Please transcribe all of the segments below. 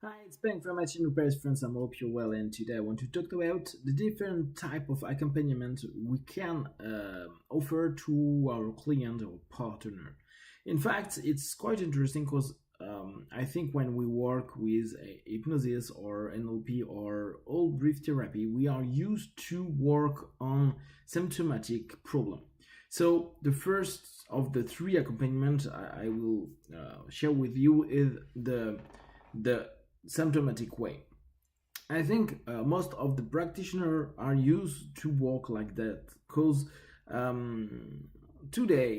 Hi, it's Ben from HnO Friends. I hope you're well, and today I want to talk about the different type of accompaniment we can offer to our client or partner. In fact, it's quite interesting because I think when we work with hypnosis or NLP or all brief therapy, we are used to work on symptomatic problem. So the first of the three accompaniment I will share with you is the symptomatic way. I think most of the practitioners are used to work like that because today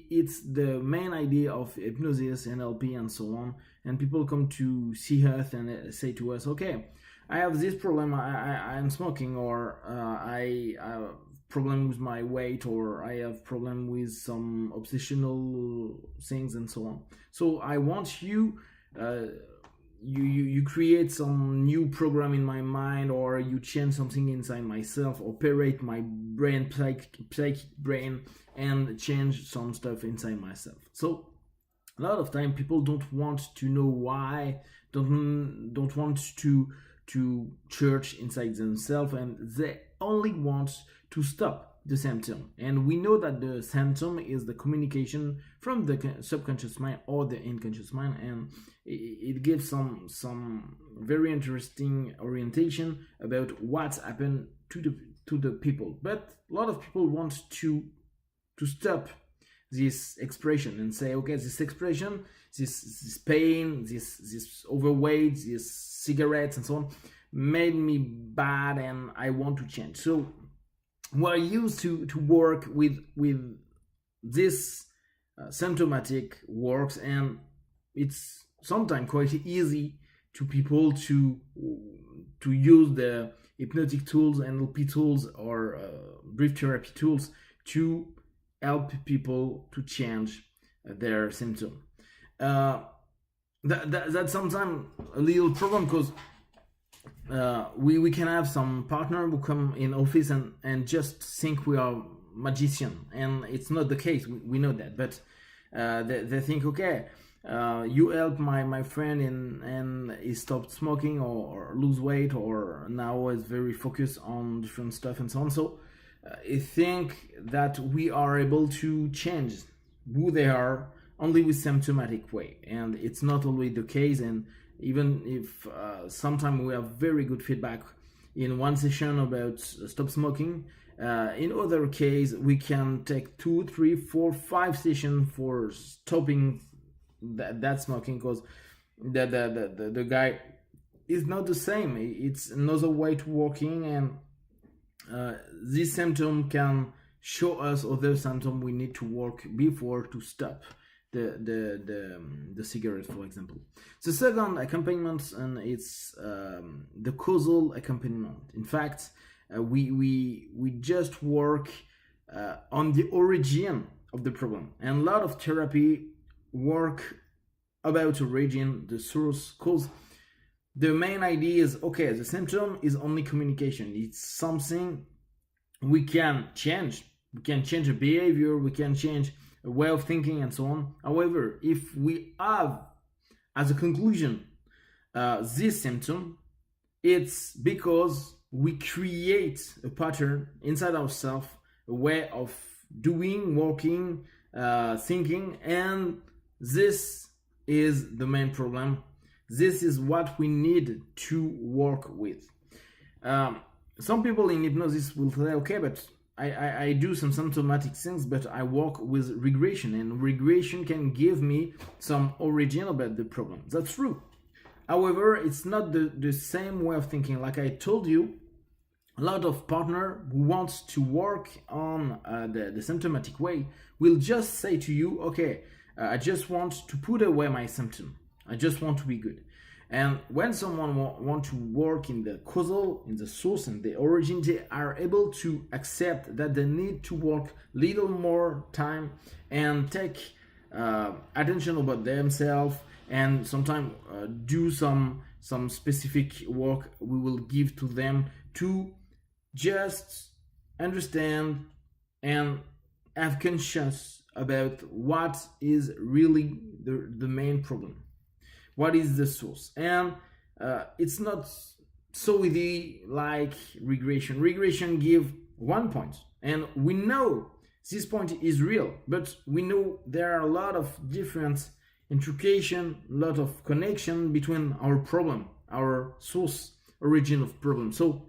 it's the main idea of hypnosis, NLP, and so on. And people come to see us and say to us, "Okay, I have this problem. I'm smoking, or I have problem with my weight, or I have problem with some obsessional things, and so on. So I want you." You create some new program in my mind, or you change something inside myself, operate my brain, psychic brain, and change some stuff inside myself. So a lot of time people don't want to know why, don't want to church inside themselves, and they only want to stop the symptom. And we know that the symptom is the communication from the subconscious mind or the unconscious mind, and it gives some very interesting orientation about what's happened to the people. But a lot of people want to stop this expression and say, okay, this expression, this pain, this overweight, this cigarettes and so on made me bad and I want to change. So we're used to work with this symptomatic works, and it's sometimes quite easy to people to use the hypnotic tools, NLP tools, or brief therapy tools to help people to change their symptom. That's sometimes a little problem because we can have some partner who come in office and just think we are magician, and it's not the case. We know that, but they think, okay, you help my friend and he stopped smoking or lose weight, or now is very focused on different stuff and so on. So I think that we are able to change who they are only with symptomatic way, and it's not always the case. And even if sometimes we have very good feedback in one session about stop smoking, in other case we can take 2, 3, 4, 5 sessions for stopping that smoking, because the guy is not the same. It's another way to working, and this symptom can show us other symptom we need to work before to stop the cigarette, for example. The second accompaniment, and it's the causal accompaniment. In fact, we just work on the origin of the problem, and a lot of therapy work about origin, the source, cause the main idea is, okay, the symptom is only communication. It's something we can change. We can change a behavior, we can change a way of thinking, and so on. However, if we have as a conclusion this symptom, it's because we create a pattern inside ourselves, a way of doing, working, thinking, and this is the main problem. This is what we need to work with. Some people in hypnosis will say, okay, but I do some symptomatic things, but I work with regression, and regression can give me some origin about the problem. That's true. However, it's not the same way of thinking. Like I told you, a lot of partner who wants to work on the symptomatic way will just say to you, okay, I just want to put away my symptom. I just want to be good. And when someone want to work in the causal, in the source and the origin, they are able to accept that they need to work little more time and take attention about themselves, and sometimes do some specific work we will give to them to just understand and have conscious about what is really the main problem. What is the source? And it's not so easy like regression. Regression give 1 point, and we know this point is real, but we know there are a lot of different intrication, a lot of connection between our problem, our source origin of problem. So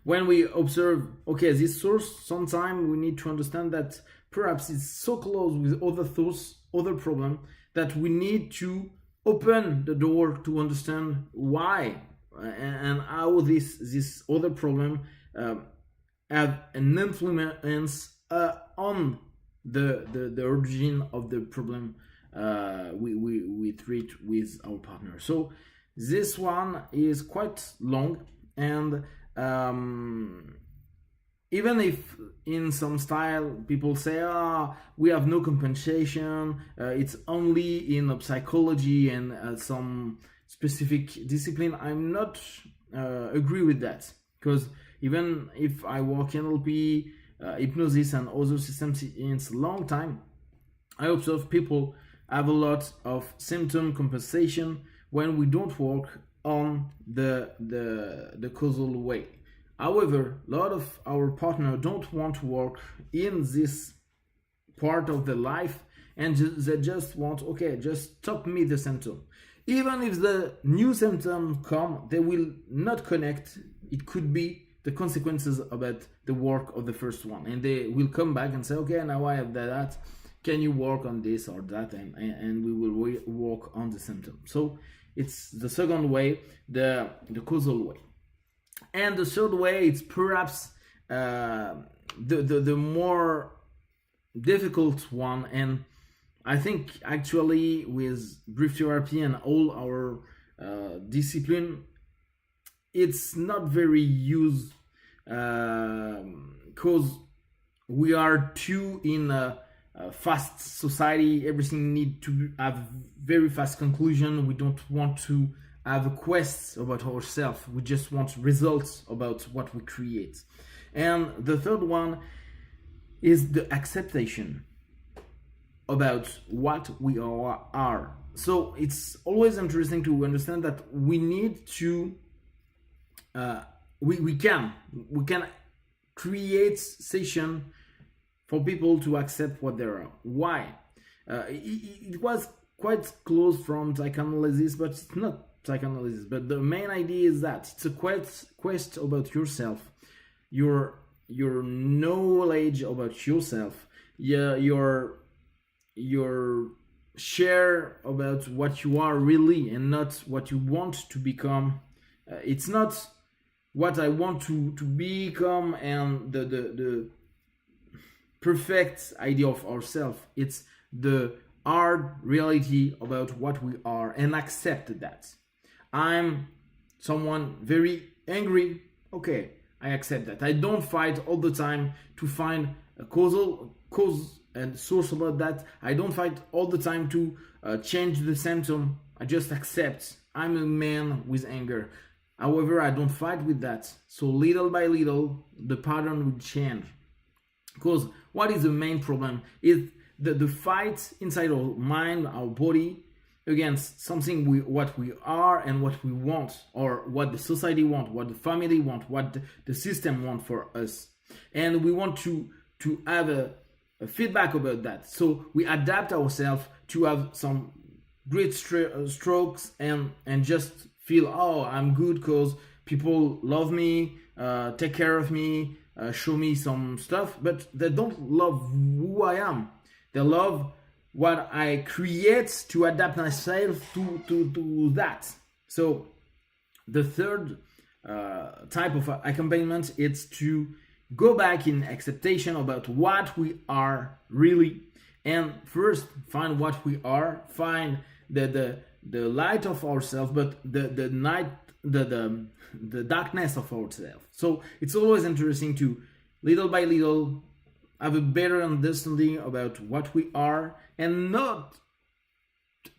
when we observe, okay, this source, sometimes we need to understand that perhaps it's so close with other thoughts, other problem, that we need to open the door to understand why and how this other problem have an influence on the origin of the problem we treat with our partner. So this one is quite long, and even if in some style people say, we have no compensation, it's only in psychology and some specific discipline, I'm not agree with that, because even if I work in NLP, hypnosis and other systems in a long time, I observe people have a lot of symptom compensation when we don't work on the causal way. However, a lot of our partners don't want to work in this part of their life, and they just want, okay, just stop me the symptom. Even if the new symptom come, they will not connect. It could be the consequences about the work of the first one, and they will come back and say, okay, now I have that, can you work on this or that, and we will work on the symptom. So it's the second way, the causal way. And the third way, it's perhaps the more difficult one, and I think actually with brief therapy and all our discipline, it's not very used because we are too in a fast society. Everything need to have very fast conclusion. We don't want to have a quest about ourselves. We just want results about what we create. And the third one is the acceptation about what we are. So it's always interesting to understand that we need to we can create session for people to accept what they are. Why? It was quite close from psychoanalysis, but it's not psychoanalysis. But the main idea is that it's a quest about yourself, your knowledge about yourself, your share about what you are really, and not what you want to become. It's not what I want to become and the perfect idea of ourselves. It's the hard reality about what we are, and accept that. I'm someone very angry. Okay, I accept that. I don't fight all the time to find a cause and source about that. I don't fight all the time to change the symptom. I just accept I'm a man with anger. However, I don't fight with that. So little by little, the pattern will change. Because what is the main problem is the fight inside our mind, our body, against something what we are and what we want, or what the society want, what the family want, what the system want for us. And we want to have a feedback about that. So we adapt ourselves to have some great strokes and just feel, oh, I'm good because people love me, take care of me, show me some stuff, but they don't love who I am. They love what I create to adapt myself to that. So the third type of accompaniment is to go back in acceptation about what we are really, and first find what we are, find the light of ourselves, but the night, the darkness of ourselves. So it's always interesting to little by little have a better understanding about what we are, and not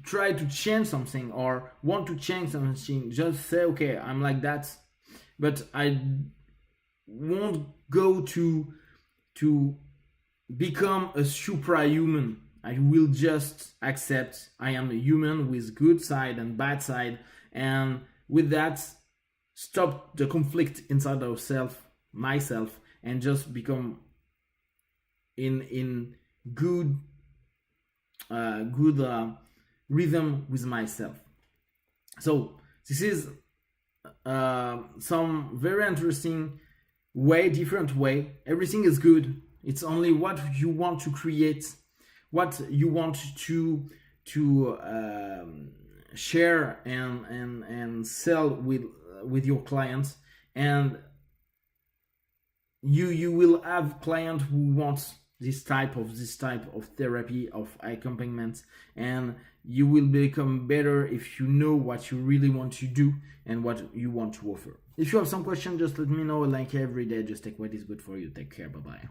try to change something or want to change something. Just say, okay, I'm like that, but I won't go to become a superhuman. I will just accept I am a human with good side and bad side, and with that stop the conflict inside ourselves, myself, and just become in good rhythm with myself. So this is some very interesting way, different way. Everything is good. It's only what you want to create, what you want to share and sell with your clients, and you will have clients who want this type of therapy, of accompaniment, and you will become better if you know what you really want to do and what you want to offer. If you have some questions, just let me know. Like every day, just take what is good for you. Take care. Bye bye.